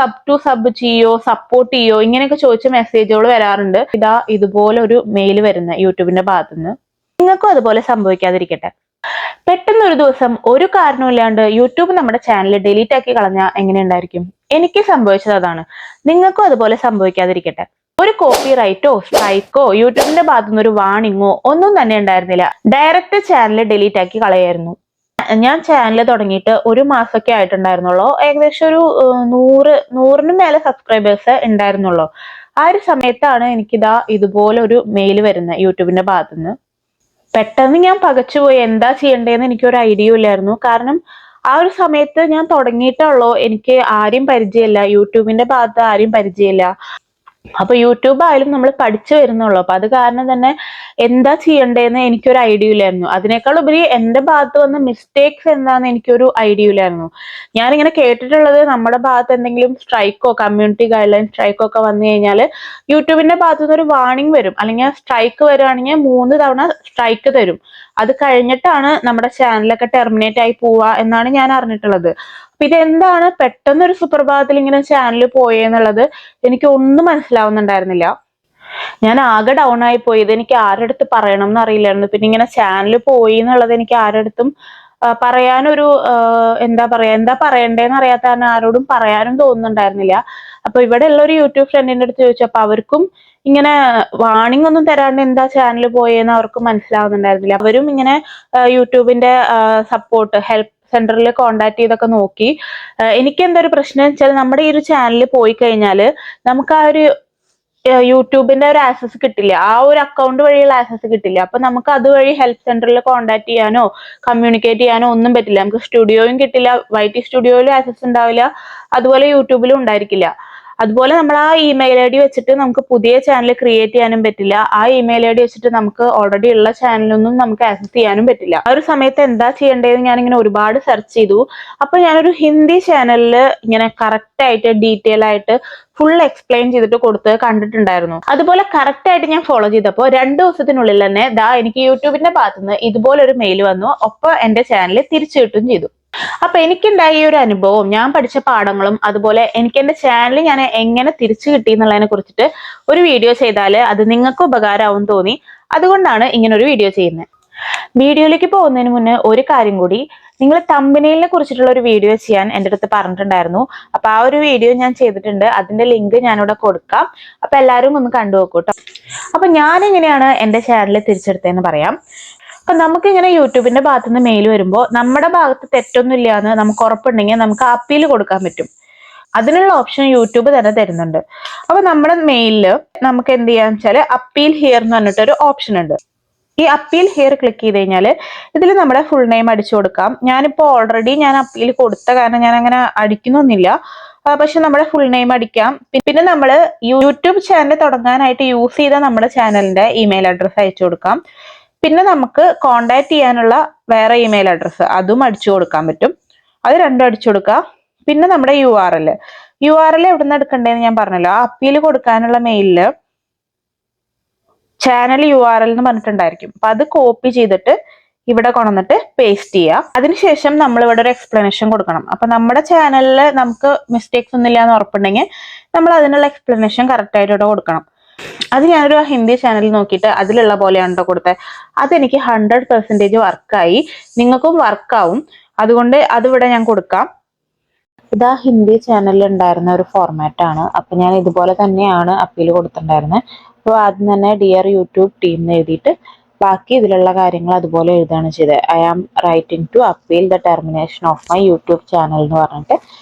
Sub ചെയ്യോ, support ചെയ്യോ, ഇങ്ങനെയൊക്കെ ചോദിച്ച മെസ്സേജുകൾ വരാറുണ്ട്. ഇതാ ഇതുപോലെ ഒരു മെയിൽ വരുന്ന യൂട്യൂബിന്റെ ഭാഗത്തുനിന്ന്. നിങ്ങൾക്കും അതുപോലെ സംഭവിക്കാതിരിക്കട്ടെ. പെട്ടെന്ന് ഒരു ദിവസം ഒരു കാരണമില്ലാണ്ട് യൂട്യൂബ് നമ്മുടെ ചാനൽ ഡിലീറ്റ് ആക്കി കളഞ്ഞാൽ എങ്ങനെ ഉണ്ടായിരിക്കും? എനിക്ക് സംഭവിച്ചത് അതാണ്. നിങ്ങൾക്കും അതുപോലെ സംഭവിക്കാതിരിക്കട്ടെ. ഒരു കോപ്പി റൈറ്റോ സ്ട്രൈക്കോ യൂട്യൂബിന്റെ ഭാഗത്തുനിന്ന് ഒരു വാണിങ്ങോ ഒന്നും തന്നെ ഉണ്ടായിരുന്നില്ല. ഡയറക്റ്റ് ചാനൽ ഡിലീറ്റ് ആക്കി കളയായിരുന്നു. ഞാൻ ചാനൽ തുടങ്ങിയിട്ട് ഒരു മാസമൊക്കെ ആയിട്ടുണ്ടായിരുന്നുള്ളൂ. ഏകദേശം ഒരു 100ന് മേലെ സബ്സ്ക്രൈബേഴ്സ് ഉണ്ടായിരുന്നുള്ളൂ. ആ ഒരു സമയത്താണ് എനിക്കിതാ ഇതുപോലെ ഒരു മെയിൽ വരുന്നത് യൂട്യൂബിന്റെ ഭാഗത്തുനിന്ന്. പെട്ടെന്ന് ഞാൻ പകച്ചുപോയി. എന്താ ചെയ്യണ്ടേന്ന് എനിക്കൊരു ഐഡിയ ഇല്ലായിരുന്നു. കാരണം ആ ഒരു സമയത്ത് ഞാൻ തുടങ്ങിയിട്ടുള്ളൂ. എനിക്ക് ആരെയും പരിചയമില്ല, യൂട്യൂബിന്റെ ഭാഗത്ത് ആരെയും പരിചയമില്ല. അപ്പൊ യൂട്യൂബ് ആയാലും നമ്മൾ പഠിച്ചു വരുന്നുള്ളൂ. അപ്പൊ അത് കാരണം തന്നെ എന്താ ചെയ്യണ്ടേന്ന് എനിക്കൊരു ഐഡിയ ഇല്ലായിരുന്നു. അതിനേക്കാൾ ഉപരി എന്റെ ഭാഗത്ത് വന്ന മിസ്റ്റേക്സ് എന്താന്ന് എനിക്കൊരു ഐഡിയ ഇല്ലായിരുന്നു. ഞാനിങ്ങനെ കേട്ടിട്ടുള്ളത് നമ്മുടെ ഭാഗത്ത് എന്തെങ്കിലും സ്ട്രൈക്കോ കമ്മ്യൂണിറ്റി ഗൈഡ് ലൈൻ സ്ട്രൈക്കോ ഒക്കെ വന്നു കഴിഞ്ഞാൽ യൂട്യൂബിന്റെ ഭാഗത്തു നിന്ന് ഒരു വാർണിംഗ് വരും, അല്ലെങ്കിൽ സ്ട്രൈക്ക് വരുവാണെങ്കിൽ 3 തവണ സ്ട്രൈക്ക് തരും. അത് കഴിഞ്ഞിട്ടാണ് നമ്മുടെ ചാനലൊക്കെ ടെർമിനേറ്റ് ആയി പോവുക എന്നാണ് ഞാൻ അറിഞ്ഞിട്ടുള്ളത്. അപ്പൊ ഇതെന്താണ് പെട്ടെന്ന് ഒരു സുപ്രഭാതത്തിൽ ഇങ്ങനെ ചാനൽ പോയെന്നുള്ളത് എനിക്ക് ഒന്നും മനസ്സിലാവുന്നുണ്ടായിരുന്നില്ല. ഞാൻ ആകെ ഡൗൺ ആയി പോയി. ഇത് എനിക്ക് ആരുടെ അടുത്ത് പറയണം എന്ന് അറിയില്ലായിരുന്നു. പിന്നെ ഇങ്ങനെ ചാനൽ പോയി എന്നുള്ളത് എനിക്ക് ആരുടെ അടുത്തും പറയാനൊരു എന്താ പറയണ്ടേന്ന് അറിയാത്ത കാരണം ആരോടും പറയാനും തോന്നുന്നുണ്ടായിരുന്നില്ല. അപ്പൊ ഇവിടെ ഉള്ള ഒരു യൂട്യൂബ് ഫ്രണ്ടിന്റെ അടുത്ത് ചോദിച്ചു. അപ്പൊ അവർക്കും ഇങ്ങനെ വാണിംഗ് ഒന്നും തരാണ്ട് എന്താ ചാനൽ പോയെന്ന് അവർക്ക് മനസ്സിലാവുന്നുണ്ടായിരുന്നില്ല. അവരും ഇങ്ങനെ യൂട്യൂബിന്റെ സപ്പോർട്ട് ഹെൽപ്പ് സെന്ററിൽ കോണ്ടാക്ട് ചെയ്തൊക്കെ നോക്കി. എനിക്ക് എന്താ ഒരു പ്രശ്നം വെച്ചാൽ നമ്മുടെ ഈ ഒരു ചാനൽ പോയി കഴിഞ്ഞാൽ നമുക്ക് ആ ഒരു യൂട്യൂബിന്റെ ഒരു ആക്സസ് കിട്ടില്ല, ആ ഒരു അക്കൗണ്ട് വഴിയുള്ള ആക്സസ് കിട്ടില്ല. അപ്പൊ നമുക്ക് അതുവഴി ഹെൽപ്പ് സെന്ററിൽ കോണ്ടാക്ട് ചെയ്യാനോ കമ്മ്യൂണിക്കേറ്റ് ചെയ്യാനോ ഒന്നും പറ്റില്ല. നമുക്ക് സ്റ്റുഡിയോയും കിട്ടില്ല, YT സ്റ്റുഡിയോയിലും ആക്സസ് ഉണ്ടാവില്ല, അതുപോലെ യൂട്യൂബിലും ഉണ്ടായിരിക്കില്ല. അതുപോലെ നമ്മൾ ആ ഇമെയിൽ ഐ ഡി വെച്ചിട്ട് നമുക്ക് പുതിയ ചാനൽ ക്രിയേറ്റ് ചെയ്യാനും പറ്റില്ല. ആ ഇമെയിൽ ഐ ഡി വെച്ചിട്ട് നമുക്ക് ഓൾറെഡി ഉള്ള ചാനലൊന്നും നമുക്ക് ആക്സസ് ചെയ്യാനും പറ്റില്ല. ആ ഒരു സമയത്ത് എന്താ ചെയ്യേണ്ടതെന്ന് ഞാനിങ്ങനെ ഒരുപാട് സെർച്ച് ചെയ്തു. അപ്പൊ ഞാനൊരു ഹിന്ദി ചാനലിൽ ഇങ്ങനെ കറക്റ്റ് ആയിട്ട് ഡീറ്റെയിൽ ആയിട്ട് ഫുൾ എക്സ്പ്ലെയിൻ ചെയ്തിട്ട് കൊടുത്ത് കണ്ടിട്ടുണ്ടായിരുന്നു. അതുപോലെ കറക്റ്റ് ആയിട്ട് ഞാൻ ഫോളോ ചെയ്തപ്പോൾ 2 ദിവസത്തിനുള്ളിൽ തന്നെ എനിക്ക് യൂട്യൂബിന്റെ ഭാഗത്തുനിന്ന് ഇതുപോലെ ഒരു മെയിൽ വന്നു. ഒപ്പം എന്റെ ചാനൽ തിരിച്ചു കിട്ടുകയും ചെയ്തു. അപ്പൊ എനിക്കുണ്ടായ ഈ ഒരു അനുഭവവും ഞാൻ പഠിച്ച പാഠങ്ങളും അതുപോലെ എനിക്ക് എന്റെ ചാനൽ ഞാൻ എങ്ങനെ തിരിച്ചു കിട്ടി എന്നുള്ളതിനെ കുറിച്ചിട്ട് ഒരു വീഡിയോ ചെയ്താൽ അത് നിങ്ങൾക്ക് ഉപകാരമാവും തോന്നി. അതുകൊണ്ടാണ് ഇങ്ങനെ ഒരു വീഡിയോ ചെയ്യുന്നത്. വീഡിയോയിലേക്ക് പോകുന്നതിന് മുന്നേ ഒരു കാര്യം കൂടി, നിങ്ങൾ തമ്പനെയിലിനെ കുറിച്ചിട്ടുള്ള ഒരു വീഡിയോ ചെയ്യാൻ എൻ്റെ അടുത്ത് പറഞ്ഞിട്ടുണ്ടായിരുന്നു. അപ്പൊ ആ ഒരു വീഡിയോ ഞാൻ ചെയ്തിട്ടുണ്ട്. അതിന്റെ ലിങ്ക് ഞാനിവിടെ കൊടുക്കാം. അപ്പൊ എല്ലാവരും ഒന്ന് കണ്ടു നോക്കൂട്ടോ. അപ്പൊ ഞാൻ എങ്ങനെയാണ് എന്റെ ചാനൽ തിരിച്ചെടുത്തതെന്ന് പറയാം. അപ്പൊ നമുക്ക് ഇങ്ങനെ യൂട്യൂബിന്റെ ഭാഗത്തുനിന്ന് മെയിൽ വരുമ്പോൾ നമ്മുടെ ഭാഗത്ത് തെറ്റൊന്നും ഇല്ലാന്ന് നമുക്ക് ഉറപ്പുണ്ടെങ്കിൽ നമുക്ക് അപ്പീൽ കൊടുക്കാൻ പറ്റും. അതിനുള്ള ഓപ്ഷൻ യൂട്യൂബ് തന്നെ തരുന്നുണ്ട്. അപ്പൊ നമ്മുടെ മെയിലില് നമുക്ക് എന്ത് ചെയ്യാന്ന് വെച്ചാല് അപ്പീൽ ഹിയർ എന്ന് പറഞ്ഞിട്ടൊരു ഓപ്ഷൻ ഉണ്ട്. ഈ അപ്പീൽ ഹിയർ ക്ലിക്ക് ചെയ്ത് കഴിഞ്ഞാൽ ഇതിൽ നമ്മുടെ ഫുൾ നെയിം അടിച്ചു കൊടുക്കാം. ഞാനിപ്പോ ഓൾറെഡി ഞാൻ അപ്പീൽ കൊടുത്ത കാരണം ഞാൻ അങ്ങനെ അടിക്കുന്നൊന്നുമില്ല. പക്ഷെ നമ്മുടെ ഫുൾ നെയിം അടിക്കാം. പിന്നെ നമ്മൾ യൂട്യൂബ് ചാനൽ തുടങ്ങാനായിട്ട് യൂസ് ചെയ്ത നമ്മുടെ ചാനലിന്റെ ഇമെയിൽ അഡ്രസ്സ് അയച്ചു കൊടുക്കാം. പിന്നെ നമുക്ക് കോണ്ടാക്ട് ചെയ്യാനുള്ള വേറെ ഇമെയിൽ അഡ്രസ്സ് അതും അടിച്ചു കൊടുക്കാൻ പറ്റും. അത് രണ്ടും അടിച്ചു കൊടുക്കാം. പിന്നെ നമ്മുടെ URL എവിടെ നിന്ന് എടുക്കണ്ടേന്ന് ഞാൻ പറഞ്ഞല്ലോ. ആ അപ്പീൽ കൊടുക്കാനുള്ള മെയിലില് ചാനൽ URL എന്ന് പറഞ്ഞിട്ടുണ്ടായിരിക്കും. അപ്പൊ അത് കോപ്പി ചെയ്തിട്ട് ഇവിടെ കൊണ്ടുവന്നിട്ട് പേസ്റ്റ് ചെയ്യുക. അതിനുശേഷം നമ്മൾ ഇവിടെ ഒരു എക്സ്പ്ലനേഷൻ കൊടുക്കണം. അപ്പൊ നമ്മുടെ ചാനലിൽ നമുക്ക് മിസ്റ്റേക്സ് ഒന്നും ഇല്ല എന്ന് ഉറപ്പുണ്ടെങ്കിൽ നമ്മൾ അതിനുള്ള എക്സ്പ്ലനേഷൻ കറക്റ്റ് ആയിട്ട് ഇവിടെ കൊടുക്കണം. അത് ഞാനൊരു ഹിന്ദി ചാനൽ നോക്കിയിട്ട് അതിലുള്ള പോലെയാണ് കൊടുത്തത്. അതെനിക്ക് 100% വർക്കായി. നിങ്ങൾക്കും വർക്കാവും. അതുകൊണ്ട് അതിവിടെ ഞാൻ കൊടുക്കാം. ഇതാ ഹിന്ദി ചാനലിൽ ഉണ്ടായിരുന്ന ഒരു ഫോർമാറ്റ് ആണ്. അപ്പൊ ഞാൻ ഇതുപോലെ തന്നെയാണ് അപ്പീൽ കൊടുത്തിട്ടുണ്ടായിരുന്നത്. അപ്പോൾ ആദ്യം തന്നെ ഡിയർ യൂട്യൂബ് ടീം എന്ന് എഴുതിയിട്ട് ബാക്കി ഇതിലുള്ള കാര്യങ്ങൾ അതുപോലെ എഴുതാണ് ചെയ്തത്. I am writing to appeal the termination of my YouTube channel എന്ന് പറഞ്ഞിട്ട്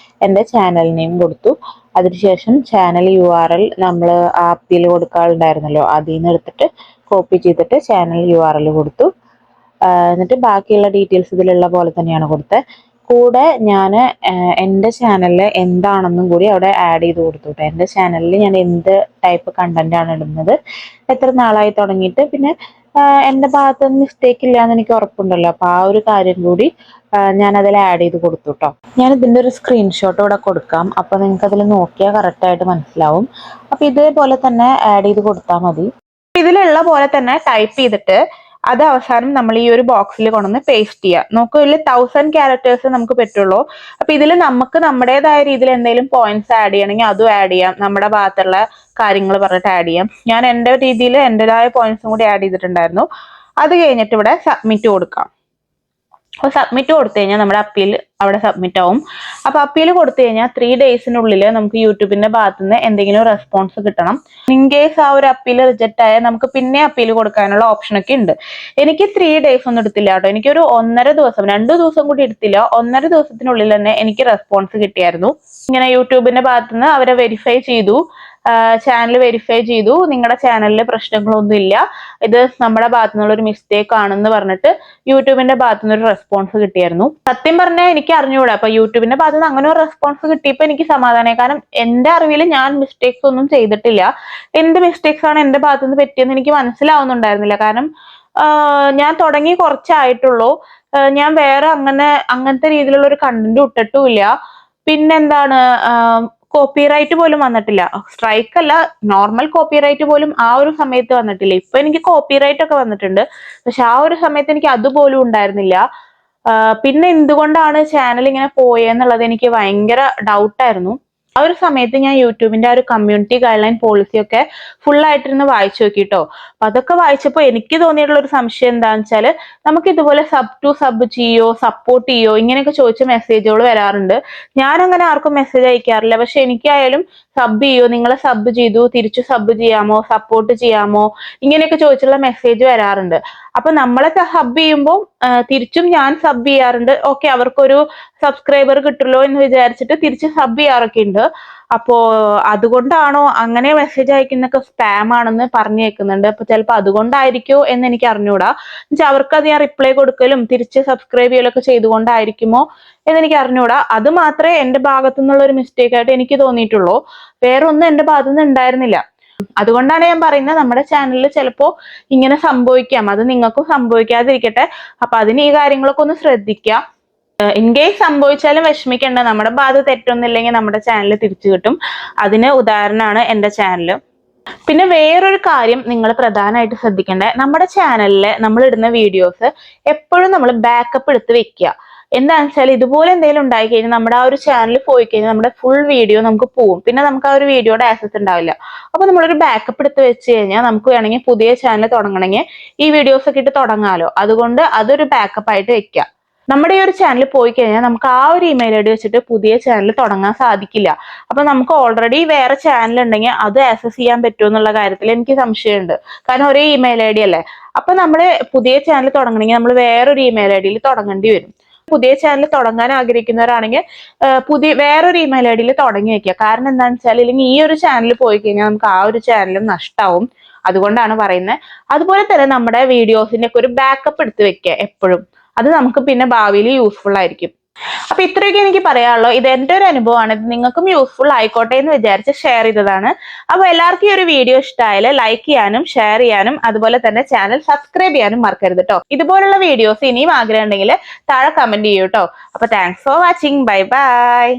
എൻ്റെ ചാനൽ നെയിം കൊടുത്തു. അതിനുശേഷം ചാനൽ URL നമ്മൾ ആ അപ്പീൽ കൊടുക്കാറുണ്ടായിരുന്നല്ലോ, അതിൽ നിന്ന് എടുത്തിട്ട് കോപ്പി ചെയ്തിട്ട് ചാനൽ URL കൊടുത്തു. എന്നിട്ട് ബാക്കിയുള്ള ഡീറ്റെയിൽസ് ഇതിലുള്ള പോലെ തന്നെയാണ് കൊടുത്തത്. കൂടെ ഞാൻ എൻ്റെ ചാനലിൽ എന്താണെന്നും കൂടി അവിടെ ആഡ് ചെയ്ത് കൊടുത്തു. എൻ്റെ ചാനലിൽ ഞാൻ എന്ത് ടൈപ്പ് കണ്ടന്റ് ആണ് ഇടുന്നത്, എത്ര നാളായി തുടങ്ങിയിട്ട്, പിന്നെ എൻ്റെ ഭാഗത്തൊന്നും മിസ്റ്റേക്ക് ഇല്ല എന്ന് എനിക്ക് ഉറപ്പുണ്ടല്ലോ. അപ്പൊ ആ ഒരു കാര്യം കൂടി ഞാൻ അതിൽ ആഡ് ചെയ്ത് കൊടുത്തു കേട്ടോ. ഞാൻ ഇതിന്റെ ഒരു സ്ക്രീൻഷോട്ട് ഇവിടെ കൊടുക്കാം. അപ്പൊ നിങ്ങൾക്ക് അതിൽ നോക്കിയാൽ കറക്റ്റ് ആയിട്ട് മനസ്സിലാവും. അപ്പൊ ഇതേപോലെ തന്നെ ആഡ് ചെയ്ത് കൊടുത്താൽ മതി. ഇതിലുള്ള പോലെ തന്നെ ടൈപ്പ് ചെയ്തിട്ട് അത് അവസാനം നമ്മൾ ഈ ഒരു ബോക്സിൽ കൊണ്ടുവന്ന് പേസ്റ്റ് ചെയ്യുക. നോക്കൂ, ഇതിൽ 1000 ക്യാരക്ടേഴ്സ് നമുക്ക് പറ്റുള്ളൂ. അപ്പൊ ഇതിൽ നമുക്ക് നമ്മുടേതായ രീതിയിൽ എന്തെങ്കിലും പോയിന്റ്സ് ആഡ് ചെയ്യണമെങ്കിൽ അതും ആഡ് ചെയ്യാം. നമ്മുടെ ഭാഗത്തുള്ള കാര്യങ്ങൾ പറഞ്ഞിട്ട് ആഡ് ചെയ്യാം. ഞാൻ എൻ്റെ രീതിയിൽ എൻ്റെതായ പോയിന്റ്സും കൂടി ആഡ് ചെയ്തിട്ടുണ്ടായിരുന്നു. അത് കഴിഞ്ഞിട്ട് ഇവിടെ സബ്മിറ്റ് കൊടുക്കാം. അപ്പോൾ സബ്മിറ്റ് കൊടുത്തു കഴിഞ്ഞാൽ നമ്മുടെ അപ്പീൽ അവിടെ സബ്മിറ്റ് ആവും. അപ്പൊ അപ്പീൽ കൊടുത്തു കഴിഞ്ഞാൽ 3 ഡേയ്സിനുള്ളിൽ നമുക്ക് യൂട്യൂബിന്റെ ഭാഗത്തു നിന്ന് എന്തെങ്കിലും റെസ്പോൺസ് കിട്ടണം. ഇൻ കേസ് ആ ഒരു അപ്പീൽ റിജക്റ്റ് ആയാൽ നമുക്ക് പിന്നെ അപ്പീൽ കൊടുക്കാനുള്ള ഓപ്ഷൻ ഒക്കെ ഉണ്ട്. എനിക്ക് 3 ഡേയ്സ് ഒന്നും എടുത്തില്ല കേട്ടോ. എനിക്കൊരു 1.5 ദിവസം, 2 ദിവസം കൂടി എടുത്തില്ല, 1.5 ദിവസത്തിനുള്ളിൽ തന്നെ എനിക്ക് റെസ്പോൺസ് കിട്ടിയായിരുന്നു. ഇങ്ങനെ യൂട്യൂബിന്റെ ഭാഗത്തു നിന്ന് അവരെ വെരിഫൈ ചെയ്തു, ചാനൽ വെരിഫൈ ചെയ്തു, നിങ്ങളുടെ ചാനലിൽ പ്രശ്നങ്ങളൊന്നും ഇല്ല, ഇത് നമ്മുടെ ഭാഗത്തു നിന്നുള്ള ഒരു മിസ്റ്റേക്ക് ആണെന്ന് പറഞ്ഞിട്ട് യൂട്യൂബിന്റെ ഭാഗത്തു നിന്ന് ഒരു റെസ്പോൺസ് കിട്ടിയായിരുന്നു. സത്യം പറഞ്ഞാൽ എനിക്ക് അറിഞ്ഞുകൂടാ. അപ്പൊ യൂട്യൂബിന്റെ ഭാഗത്ത് നിന്ന് അങ്ങനെ ഒരു റെസ്പോൺസ് കിട്ടിയപ്പോൾ എനിക്ക് സമാധാനമായി. കാരണം എന്റെ അറിവിൽ ഞാൻ മിസ്റ്റേക്സ് ഒന്നും ചെയ്തിട്ടില്ല. എന്ത് മിസ്റ്റേക്സ് ആണ് എന്റെ ഭാഗത്തു നിന്ന് പറ്റിയെന്ന് എനിക്ക് മനസ്സിലാവുന്നുണ്ടായിരുന്നില്ല. കാരണം ഞാൻ തുടങ്ങി കുറച്ചായിട്ടുള്ളൂ. ഞാൻ വേറെ അങ്ങനത്തെ രീതിയിലുള്ള ഒരു കണ്ടന്റ് ഇട്ടിട്ടുമില്ല. പിന്നെന്താണ്, കോപ്പിറൈറ്റ് പോലും വന്നിട്ടില്ല. സ്ട്രൈക്ക് അല്ല, നോർമൽ കോപ്പിറൈറ്റ് പോലും ആ ഒരു സമയത്ത് വന്നിട്ടില്ല. ഇപ്പൊ എനിക്ക് കോപ്പിറൈറ്റ് ഒക്കെ വന്നിട്ടുണ്ട്, പക്ഷെ ആ ഒരു സമയത്ത് എനിക്ക് അതുപോലും ഉണ്ടായിരുന്നില്ല. പിന്നെ എന്തുകൊണ്ടാണ് ചാനൽ ഇങ്ങനെ പോയെന്നുള്ളത് എനിക്ക് ഭയങ്കര ഡൗട്ടായിരുന്നു. ആ ഒരു സമയത്ത് ഞാൻ യൂട്യൂബിന്റെ ആ ഒരു കമ്മ്യൂണിറ്റി ഗൈഡ് ലൈൻ പോളിസി ഒക്കെ ഫുൾ ആയിട്ടിരുന്ന് വായിച്ചു നോക്കിട്ടോ. അപ്പൊ അതൊക്കെ വായിച്ചപ്പോൾ എനിക്ക് തോന്നിയിട്ടുള്ള ഒരു സംശയം എന്താണെന്ന് വെച്ചാല്, നമുക്ക് ഇതുപോലെ സബ് ചെയ്യോ, സപ്പോർട്ട് ചെയ്യോ, ഇങ്ങനെയൊക്കെ ചോദിച്ച മെസ്സേജുകൾ വരാറുണ്ട്. ഞാൻ അങ്ങനെ ആർക്കും മെസ്സേജ് അയക്കാറില്ല. പക്ഷെ എനിക്കായാലും സബ് ചെയ്യോ, നിങ്ങളെ സബ് ചെയ്തു, തിരിച്ചു സബ് ചെയ്യാമോ, സപ്പോർട്ട് ചെയ്യാമോ, ഇങ്ങനെയൊക്കെ ചോദിച്ചുള്ള മെസ്സേജ് വരാറുണ്ട്. അപ്പൊ നമ്മളെ സബ് ചെയ്യുമ്പോൾ തിരിച്ചും ഞാൻ സബ് ചെയ്യാറുണ്ട്. ഓക്കെ, അവർക്കൊരു സബ്സ്ക്രൈബർ കിട്ടുമല്ലോ എന്ന് വിചാരിച്ചിട്ട് തിരിച്ച് സബ് ചെയ്യാറൊക്കെ ഉണ്ട്. അപ്പോ അതുകൊണ്ടാണോ അങ്ങനെ മെസ്സേജ് അയക്കുന്നൊക്കെ സ്പാം ആണെന്ന് പറഞ്ഞേക്കുന്നുണ്ട്. അപ്പൊ ചിലപ്പോൾ അതുകൊണ്ടായിരിക്കോ എന്ന് എനിക്ക് അറിഞ്ഞൂടാ. എന്നുവെച്ചാൽ അവർക്ക് അത് ഞാൻ റിപ്ലൈ കൊടുക്കലും തിരിച്ച് സബ്സ്ക്രൈബ് ചെയ്യലൊക്കെ ചെയ്തുകൊണ്ടായിരിക്കുമോ എന്ന് എനിക്ക് അറിഞ്ഞൂടാ. അത് മാത്രമേ എന്റെ ഭാഗത്തു നിന്നുള്ള ഒരു മിസ്റ്റേക്ക് ആയിട്ട് എനിക്ക് തോന്നിയിട്ടുള്ളൂ. വേറെ ഒന്നും എന്റെ ഭാഗത്തു നിന്ന് ഉണ്ടായിരുന്നില്ല. അതുകൊണ്ടാണ് ഞാൻ പറയുന്നത്, നമ്മുടെ ചാനലിൽ ചിലപ്പോ ഇങ്ങനെ സംഭവിക്കാം. അത് നിങ്ങൾക്കും സംഭവിക്കാതിരിക്കട്ടെ. അപ്പൊ അതിന് ഈ കാര്യങ്ങളൊക്കെ ഒന്ന് ശ്രദ്ധിക്കാം. ഇൻ കേസ് സംഭവിച്ചാലും വിഷമിക്കേണ്ട. നമ്മുടെ ഭാഗത്ത് തെറ്റൊന്നുമില്ലെങ്കിൽ നമ്മുടെ ചാനൽ തിരിച്ചു കിട്ടും. അതിന് ഉദാഹരണമാണ് എന്റെ ചാനൽ. പിന്നെ വേറൊരു കാര്യം നിങ്ങൾ പ്രധാനമായിട്ട് ശ്രദ്ധിക്കേണ്ടത്, നമ്മുടെ ചാനലിൽ നമ്മൾ ഇടുന്ന വീഡിയോസ് എപ്പോഴും നമ്മൾ ബാക്കപ്പ് എടുത്ത് വെക്കുക. എന്താണെന്ന് വെച്ചാൽ ഇതുപോലെ എന്തെങ്കിലും ഉണ്ടായി കഴിഞ്ഞാൽ നമ്മുടെ ആ ഒരു ചാനൽ പോയി കഴിഞ്ഞാൽ നമ്മുടെ ഫുൾ വീഡിയോ നമുക്ക് പോവും. പിന്നെ നമുക്ക് ആ ഒരു വീഡിയോയുടെ ആക്സസ് ഉണ്ടാവില്ല. അപ്പൊ നമ്മളൊരു ബാക്കപ്പ് എടുത്ത് വെച്ച് കഴിഞ്ഞാൽ നമുക്ക് വേണമെങ്കിൽ പുതിയ ചാനൽ തുടങ്ങണമെങ്കിൽ ഈ വീഡിയോസ് ഒക്കെ ഇട്ട് തുടങ്ങാലോ. അതുകൊണ്ട് അതൊരു ബാക്കപ്പ് ആയിട്ട് വെക്കുക. നമ്മുടെ ഈ ഒരു ചാനൽ പോയി കഴിഞ്ഞാൽ നമുക്ക് ആ ഒരു ഇമെയിൽ ഐ ഡി വെച്ചിട്ട് പുതിയ ചാനൽ തുടങ്ങാൻ സാധിക്കില്ല. അപ്പൊ നമുക്ക് ഓൾറെഡി വേറെ ചാനൽ ഉണ്ടെങ്കിൽ അത് ആക്സസ് ചെയ്യാൻ പറ്റുമോ എന്നുള്ള കാര്യത്തിൽ എനിക്ക് സംശയമുണ്ട്. കാരണം ഒരേ ഇമെയിൽ ഐ ഡി അല്ലേ. അപ്പൊ നമ്മൾ പുതിയ ചാനൽ തുടങ്ങണമെങ്കിൽ നമ്മൾ വേറൊരു ഇമെയിൽ ഐ ഡിയിൽ തുടങ്ങേണ്ടി വരും. പുതിയ ചാനൽ തുടങ്ങാൻ ആഗ്രഹിക്കുന്നവരാണെങ്കിൽ വേറൊരു ഇമെയിൽ ഐ ഡിയിൽ തുടങ്ങി വെക്കുക. കാരണം എന്താണെന്ന് വെച്ചാൽ ഇല്ലെങ്കിൽ ഈ ഒരു ചാനൽ പോയി കഴിഞ്ഞാൽ നമുക്ക് ആ ഒരു ചാനലും നഷ്ടാവും. അതുകൊണ്ടാണ് പറയുന്നത്. അതുപോലെ തന്നെ നമ്മുടെ വീഡിയോസിന്റെ ഒക്കെ ഒരു ബാക്കപ്പ് എടുത്ത് വെക്കുക എപ്പോഴും. അത് നമുക്ക് പിന്നെ ഭാവിയിൽ യൂസ്ഫുൾ ആയിരിക്കും. അപ്പൊ ഇത്രയൊക്കെ എനിക്ക് പറയാനുള്ളൂ. ഇത് എന്റെ ഒരു അനുഭവമാണ്. ഇത് നിങ്ങൾക്കും യൂസ്ഫുൾ ആയിക്കോട്ടെ എന്ന് വിചാരിച്ച് ഷെയർ ചെയ്തതാണ്. അപ്പൊ എല്ലാവർക്കും ഈ ഒരു വീഡിയോ ഇഷ്ടമായാലും ലൈക്ക് ചെയ്യാനും ഷെയർ ചെയ്യാനും അതുപോലെ തന്നെ ചാനൽ സബ്സ്ക്രൈബ് ചെയ്യാനും മറക്കരുത് കേട്ടോ. ഇതുപോലുള്ള വീഡിയോസ് ഇനിയും ആഗ്രഹം ഉണ്ടെങ്കിൽ താഴെ കമന്റ് ചെയ്യൂ കേട്ടോ. അപ്പൊ thanks for watching. Bye bye.